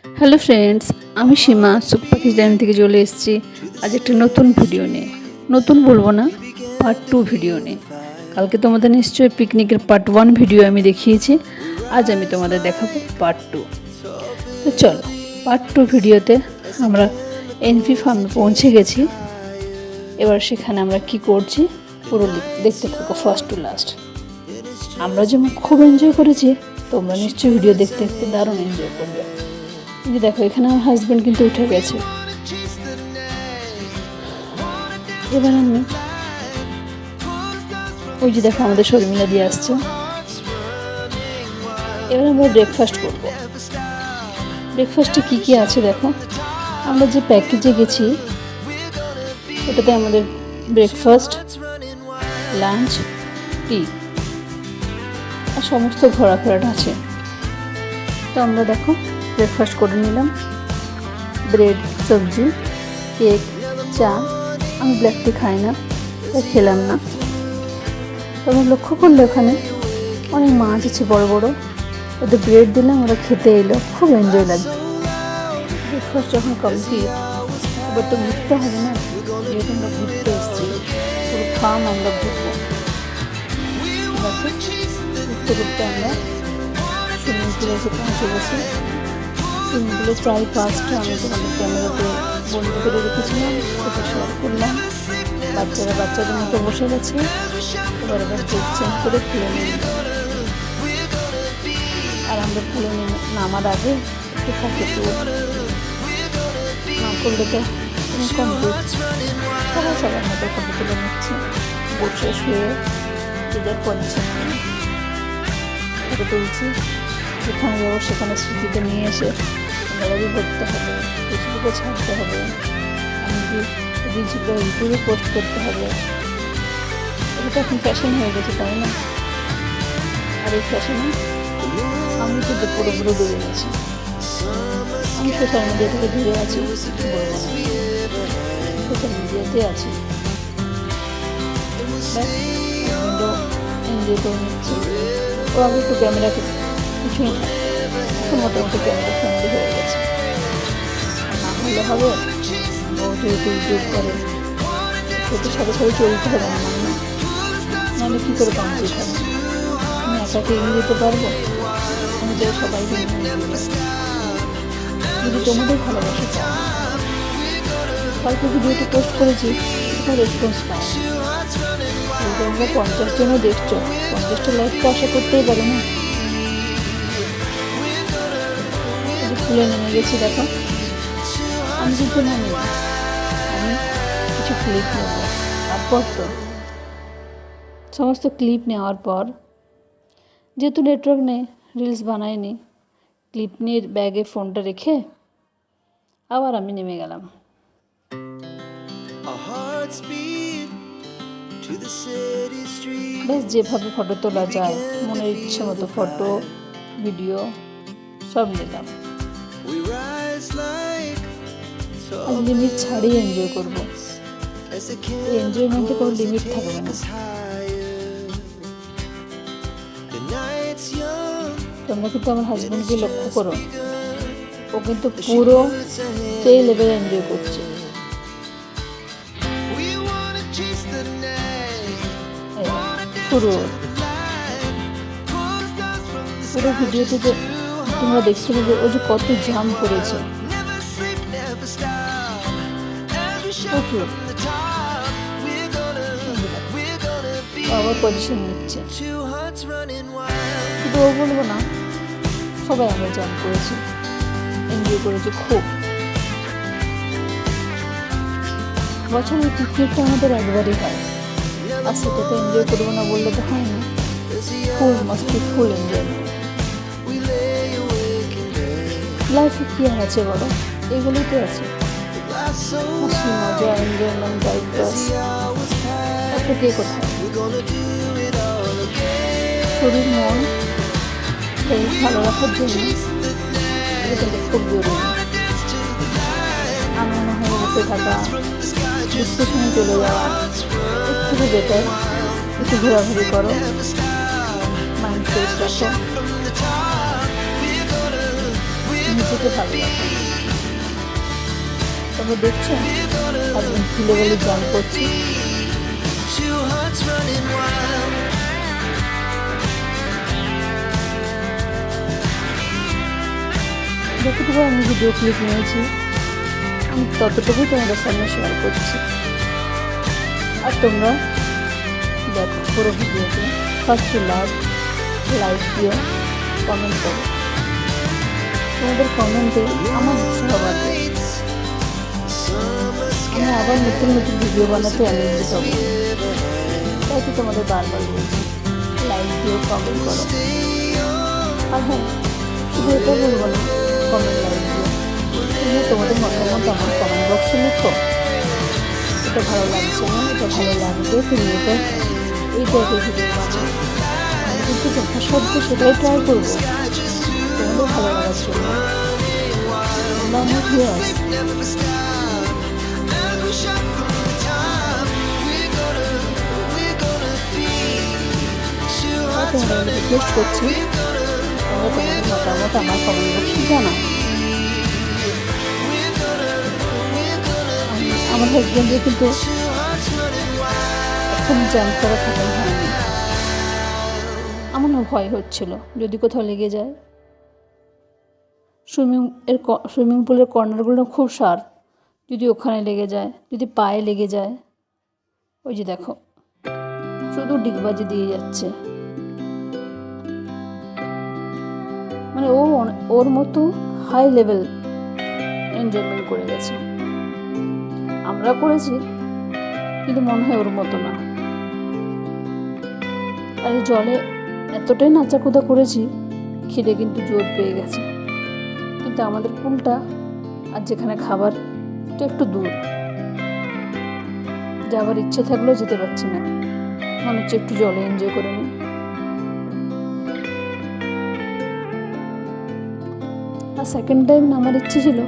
Hello friends, আমি সীমা সুখপাখি channel থেকে চলে এসেছি আজ একটা নতুন ভিডিও নিয়ে। নতুন বলবো না, পার্ট 2 ভিডিও নিয়ে। কালকে তোমাদের নিশ্চয়ই পিকনিকের পার্ট 1 ভিডিও আমি দেখিয়েছি, আজ আমি তোমাদের দেখাবো পার্ট 2। তো চলো, পার্ট 2 ভিডিওতে আমরা এনভি ফার্মে পৌঁছে গেছি। এবার সেখানে আমরা কি করছি পুরো দেখতে থাকো ফার্স্ট টু লাস্ট। আমরা যেমন খুব এনজয় করেছি, তোমরা নিশ্চয়ই ভিডিও দেখতে দেখতে দারুণ এনজয় করবে। এই দেখো, এখানে আমার হাজব্যান্ড কিন্তু উঠে গেছে। এবার আমি ওই যে দেখো আমাদের শর্মিলা দিয়ে আসছে। এবার আমরা ব্রেকফাস্ট করবো। ব্রেকফাস্টে কি কি আছে দেখো, আমরা যে প্যাকেজে গেছি ওটাতে আমাদের ব্রেকফাস্ট, লাঞ্চ, টি আর সমস্ত ঘোরাফেরাটা আছে। তো আমরা দেখো ব্রেকফাস্ট করে নিলাম, ব্রেড, সবজি, কেক, চা। আমি ব্ল্যাক টি খাই না, তাই খেলাম না। তবে লক্ষ্য করলে ওখানে অনেক মাছ আছে বড় বড়, ওদের ব্রেড দিলাম, ওরা খেতে এলো, খুব এনজয় লাগছে। ব্রেকফাস্ট যখন কমপ্লিট, এবার তো ঘুরতে হবে না, যেহেতু আমরা ঘুরতে এসেছি, পুরো ফার্ম আমরা ঘুরবো। ঘুরতে ঘুরতে আমরা সুইমিং পুলে এসে পৌঁছে গেছি। সুইমিং পুলে প্রায় 5টা আমি তোমাদের ক্যামেরাতে বন্ধ করে রেখেছিলাম, সেটা শেয়ার করলাম। বাচ্চারা বাচ্চাদের মতো বসে গেছে। এবার চেক চেঞ্জ করে খুলে নিয়ে, আর আমরা খুলে নামার আগে একটু ফটো তুলে না করলে তো কমপ্লিট। সবার মতো ফটো তুলে নিচ্ছি, বসে শুয়ে নিজের পজিশন নিয়ে ফটো তুলছি। যেখানে যাবো সেখানে স্মৃতিতে নিয়ে এসে গ্যালারি করতে হবে, ফেসবুকে ছাড়তে হবে, এমনকি রিলসগুলো ইউটিউবে পোস্ট করতে হবে। এটা তো এখন ফ্যাশন হয়ে গেছে, তাই না? আর এই ফ্যাশনে আমি কিন্তু পুরোপুরি ডুবে গেছি। আমি সোশ্যাল মিডিয়া থেকে দূরে আছি, সোশ্যাল মিডিয়াতে আছি। এনজয় করে নিচ্ছি। ও আগে একটু ক্যামেরাকে পিছনে থাকে, এখন মোটামুটি ক্যামেরা ফ্রেন্ডলি হয়ে গেছে। না হলে হবে, ও যেহেতু ইউটিউব করে সেটা সাথে সাথে চলতে হবে আমার, না নাহলে কী করে কমপ্লিট হবে? আমি একাকে এগিয়ে যেতে পারবো? আমি চাই সবাইকে নিয়ে এগিয়ে যেতে। যদি তোমাদের ভালোবাসা চাও, কালকে ভিডিওটি পোস্ট করেছি, সেটা রেসপন্স পাও। তোমরা 50 জনও দেখছো, 50টা লাইক তো আশা করতেই পারো না। খুলে নেমে গেছি দেখো। আমি কিন্তু নামি, আমি কিছু ক্লিপ নেব। তারপর তো সমস্ত ক্লিপ নেওয়ার পর, যেহেতু নেটওয়ার্ক নেই, রিলস বানাইনি, ক্লিপ নিয়ে ব্যাগে ফোনটা রেখে আবার আমি নেমে গেলাম। বেশ যেভাবে ফটো তোলা যায়, মনের ইচ্ছে মতো ফটো, ভিডিও সব নিলাম। আজ লিমিট ছাড়িয়ে এনজয় করবো। এই এনজয়মেন্টে কোনো লিমিট থাকবে না। তোমরা কিন্তু আমার হাজব্যান্ডকে লক্ষ্য করো, ও কিন্তু পুরো সেই লেভেলে এনজয় করছে। পুরো ভিডিওতে যে তোমরা দেখতে পাবে, ও যে কত জাম্প করেছে, প্রচুর। আবার পজিশন নিচ্ছে, শুধু ও বলবো না, সবাই আমরা জাম্প করেছি, এনজয় করেছি খুব। বছরের পিকনিকটা আমাদের একবারই হয়, আর সেটা তো এনজয় করবো না বললে তো হয় না। ফুল মস্তি, ফুল এনজয়মেন্ট। লাইফে কী আর আছে বলো, এগুলোই তো আছে। হাসি, মজা, এনজয়মেন্ট, টাইম পাস, তারপর কে কোথায়? শরীর মন ভালো রাখার জন্য এটা খুব জরুরি। আনন্দ হয়ে বসে থাকা, ডিসকাশনে চলে যাওয়া, এর থেকে বেটার একটু ঘোরাঘুরি করো, মাইন্ড ফ্রেশ রাখো, নিজেকে ভালো লাগে। তবে দেখছো হাজবেন্ড ভুলে গেলে জাম্প করছি। যতটুকু আমি ভিডিও ক্লিপ নিয়েছি আমি ততটুকুই তোমাদের সামনে শেয়ার করছি। আর তোমরা দেখো পুরো ভিডিওটি ফার্স্ট টু লাস্ট, লাইক দিও, কমেন্ট করো। তোমাদের কমেন্টে আমার উৎসাহ বাড়বে। আমি আবার নতুন নতুন ভিডিও বানাতে এনার্জি পাবো। তাই তো তোমাদের বারবার বলছি লাইক দিও, কমেন্ট করো। আর হ্যাঁ, শুধু এটা বলবো না, কমেন্ট লাইক দিও, তুমিও তোমাদের মতামত আমার কমেন্ট বক্সে লিখো। এটা ভালো লাগছে না, এটা ভালো লাগবে, তুমি এটা এই টাইপের ভিডিও বানাও। আমি কিন্তু যথাসাধ্য সেটাই ট্রাই করবো তোমাদের ভালো লাগার জন্য। তোমরা আমার ভিউয়ার্স, তোমাদের রিকোয়েস্ট করছি তোমরা তোমাদের মতামত আমার কমেন্ট বক্সে জানাও। আমার হাজব্যান্ডের কিন্তু এখন জাম্প করা খতম হয়নি। আমার না ভয় হচ্ছিল যদি কোথাও লেগে যায়। সুইমিং পুলের কর্নারগুলো খুব শার্প, যদি ওখানে লেগে যায়, যদি পায়ে লেগে যায়। ওই যে দেখো শুধু ডিগবাজি দিয়ে যাচ্ছে। মানে ওর মতো হাই লেভেল এনজয়মেন্ট করে গেছে। আমরা করেছি কিন্তু মনে হয় ওর মতো না। আর এই জলে এতটাই নাচাকুদা করেছি, খিদে কিন্তু জোর পেয়ে গেছে। কিন্তু আমাদের পুলটা আর যেখানে খাবার এটা একটু দূর, যাওয়ার ইচ্ছে থাকলেও যেতে পারছি না। মনে হচ্ছে একটু জলে এনজয় করে নিই। আর সেকেন্ড টাইম নামার ইচ্ছে ছিল,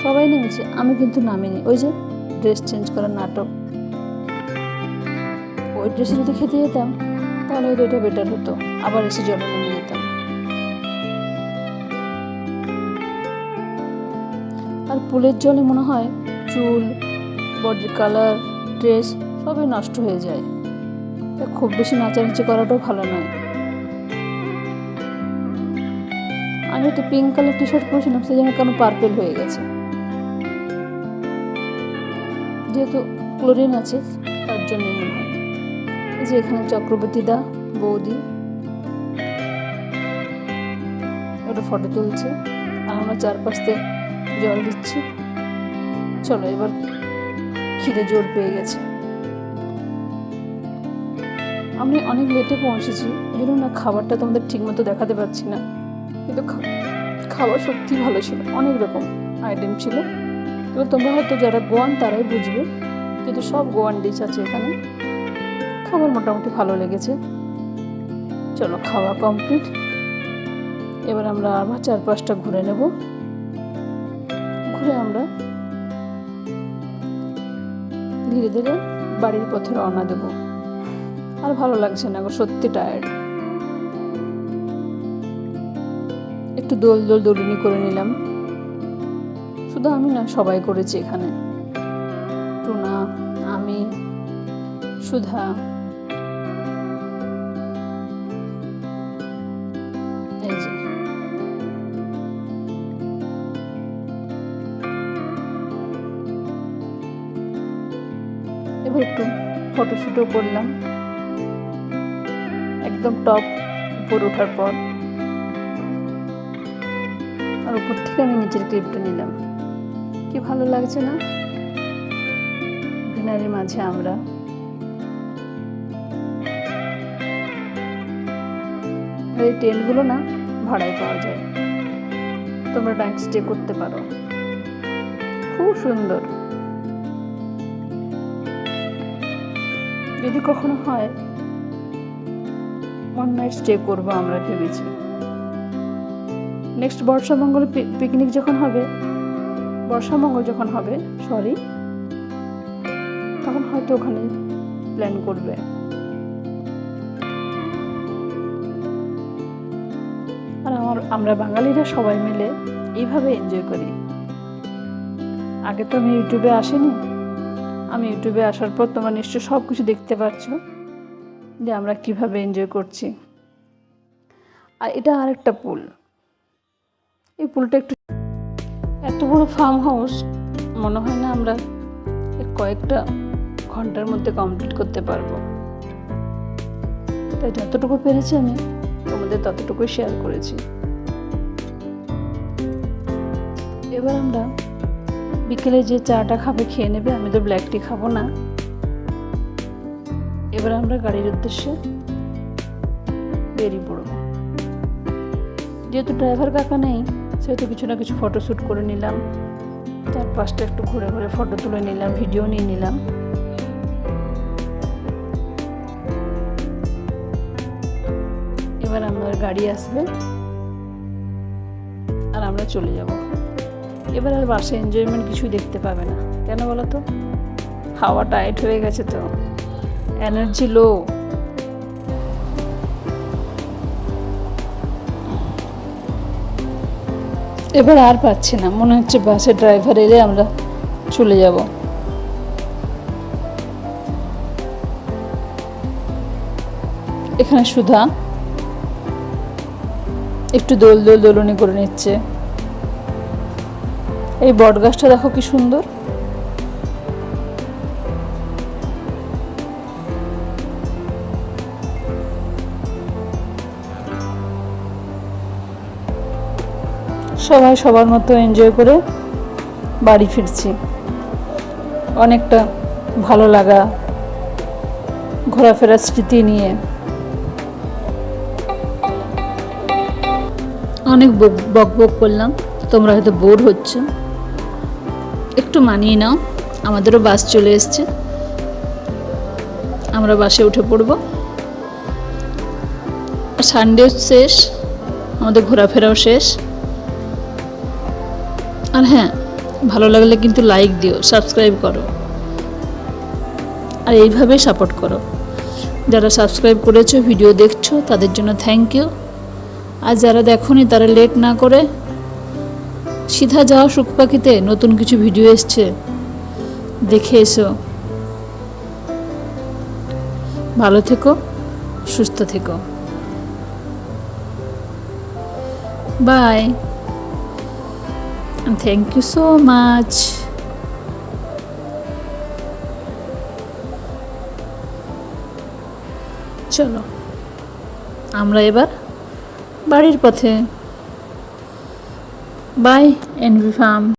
সবাই নেমেছে, আমি কিন্তু নামিনি। ওই যে ড্রেস চেঞ্জ করার নাটক, ওই ড্রেসে যদি খেতে যেতাম তাহলে হয়তো এটা বেটার হতো, আবার এসে জলে নেমে যেতাম। আর পুলের জলে মনে হয় চুল, বডির কালার, ড্রেস সবই নষ্ট হয়ে যায়। তা খুব বেশি নাচানাচি করাটাও ভালো নয়। আমি একটা পিঙ্ক কালার টি শার্ট পরেছিলাম, সে যেন কেন পার্পেল হয়ে গেছে। যেহেতু ক্লোরিন আছে তার জন্য মনে হয়। এই যে এখানে চক্রবর্তী দা, বৌদি ওটা ফটো তুলছে, আর আমরা চারপাশে জল দিচ্ছি। চলো এবার খিদে জোর পেয়ে গেছে। আমি অনেক লেটে পৌঁছেছি, ওই জন্য না খাবারটা তোমাদের ঠিক মতো দেখাতে পারছি না। কিন্তু খাবার সত্যি ভালো ছিল, অনেক রকম আইটেম ছিল। এবার তোমরা হয়তো যারা গোয়ান তারাই বুঝবে, কিন্তু সব গোয়ান ডিশ আছে এখানে। খাবার মোটামুটি ভালো লেগেছে। চলো খাওয়া কমপ্লিট, এবার আমরা আবার চারপাশটা ঘুরে নেব। ঘুরে আমরা ধীরে ধীরে বাড়ির পথে রওনা দেব। আর ভালো লাগছে না গো, সত্যি টায়ার্ড। একটু দৌড়ুনি করে নিলাম। শুধু আমি না, সবাই করেছি এখানে। টুনা, আমি, সুধা, এই যে এবার একটু ফটোশ্যুটও করলাম একদম টপ উপর ওঠার পর। আর উপর থেকে আমি নিচের ক্লিপটা নিলাম। কি ভালো লাগছে না? গ্রিনারির মাঝে আমরা। এই টেন্টগুলো না ভাড়ায় পাওয়া যায়, তোমরা নাইট স্টে করতে পারো। খুব সুন্দর। যদি কখনো হয় ওয়ান নাইট স্টে করবো আমরা ভেবেছি। নেক্সট বর্ষামঙ্গল পিকনিক যখন হবে, বর্ষামঙ্গল যখন হবে তখন হয়তো ওখানে প্ল্যান করবে। আর আমরা বাঙালিরা সবাই মিলে এইভাবে এনজয় করি। আগে তো আমি ইউটিউবে আসিনি, আমি ইউটিউবে আসার পর তোমরা নিশ্চয় সব কিছু দেখতে পাচ্ছ যে আমরা কিভাবে এনজয় করছি। আর এটা আর একটা পুল, এই পুলটা একটু এত বড় ফার্ম হাউস, মনে হয় না আমরা কয়েকটা ঘন্টার মধ্যে কমপ্লিট করতে পারবো। তাই যতটুকু পেরেছি আমি তোমাদের ততটুকুই শেয়ার করেছি। এবার আমরা বিকেলে যে চাটা খাবে খেয়ে নেবে, আমি তো ব্ল্যাক টি খাবো না। এবার আমরা গাড়ির উদ্দেশ্যে বেরিয়ে পড়ব। যেহেতু ড্রাইভার কাকা নেই, সেহেতু কিছু না কিছু ফটোশ্যুট করে নিলাম, চারপাশটা একটু ঘুরে ঘুরে ফটো তুলে নিলাম, ভিডিও নিয়ে নিলাম। এবার আমার গাড়ি আসবে আর আমরা চলে যাব। এবার আর বাসে এনজয়মেন্ট কিছু দেখতে পাবে না। কেন বলো তো? হাওয়া টাইট হয়ে গেছে, তো এনার্জি লো। এবার আর পাচ্ছি না, মনে হচ্ছে বাসের ড্রাইভার এলে আমরা চলে যাব। এখানে সুধা একটু দোলনি করে নিচ্ছে। এই বট গাছটা দেখো কি সুন্দর। সবাই সবার মতো এনজয় করে বাড়ি ফিরছি। অনেকটা ভালো লাগা, ঘোরাফেরার স্মৃতি নিয়ে। অনেক বক করলাম, তোমরা হয়তো বোর হচ্ছ, একটু মানিয়ে নাও। আমাদেরও বাস চলে এসছে, আমরা বাসে উঠে পড়ব। সানডে শেষ, আমাদের ঘোরাফেরাও শেষ। আর হ্যাঁ, ভালো লাগলে কিন্তু লাইক দিও, সাবস্ক্রাইব করো, আর এইভাবেই সাপোর্ট করো। যারা সাবস্ক্রাইব করেছো, ভিডিও দেখছো, তাদের জন্য থ্যাংক ইউ। আর যারা দেখোনি তারা লেট না করে সিধা যাও সুখ পাখিতে, নতুন কিছু ভিডিও এসছে, দেখে এসো। ভালো থেকো, সুস্থ থেকো, by, and thank you so much. চলো আমরা এবার বাড়ির পথে। Bye NV farm.